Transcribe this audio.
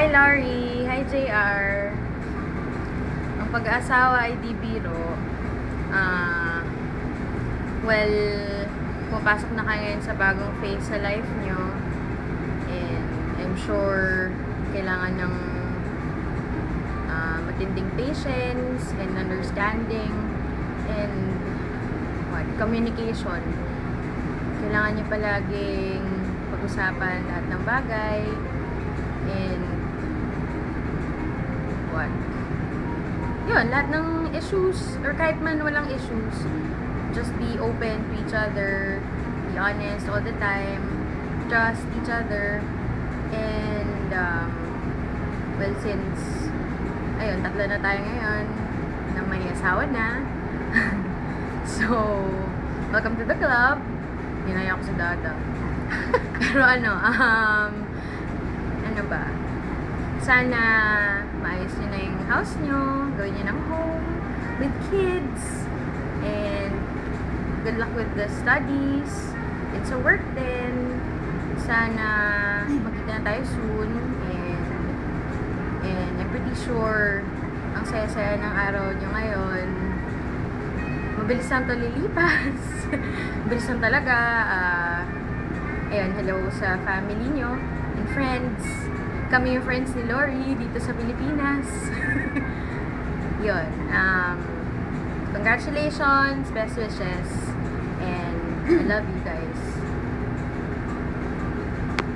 Laurie! Hi, JR! Ang pag-aasawa ay di biro. Well, pumapasok na kayo ngayon sa bagong phase sa life nyo. And I'm sure kailangan ng matinding patience and understanding and communication. Kailangan nyo palaging pag-usapan lahat ng bagay and yun, lahat ng issues or kahit man walang issues, just be open to each other, be honest all the time, trust each other, and well, since ayun, tatlo na tayo ngayon na may asawa na. So, welcome to the club. Hinaya ako sa dada. Pero ano ba? Sana maayos nyo na yung house nyo, gawin nyo ng home with kids, and good luck with the studies. It's a work din. Sana magkita na tayo soon, and I'm pretty sure ang saya-saya ng araw nyo ngayon. Mabilis lang ito lilipas. Mabilis lang talaga. Ayun, hello sa family nyo and friends. Kami yung friends ni Laurie dito sa Pilipinas. Yun. Congratulations, best wishes, and I love you guys.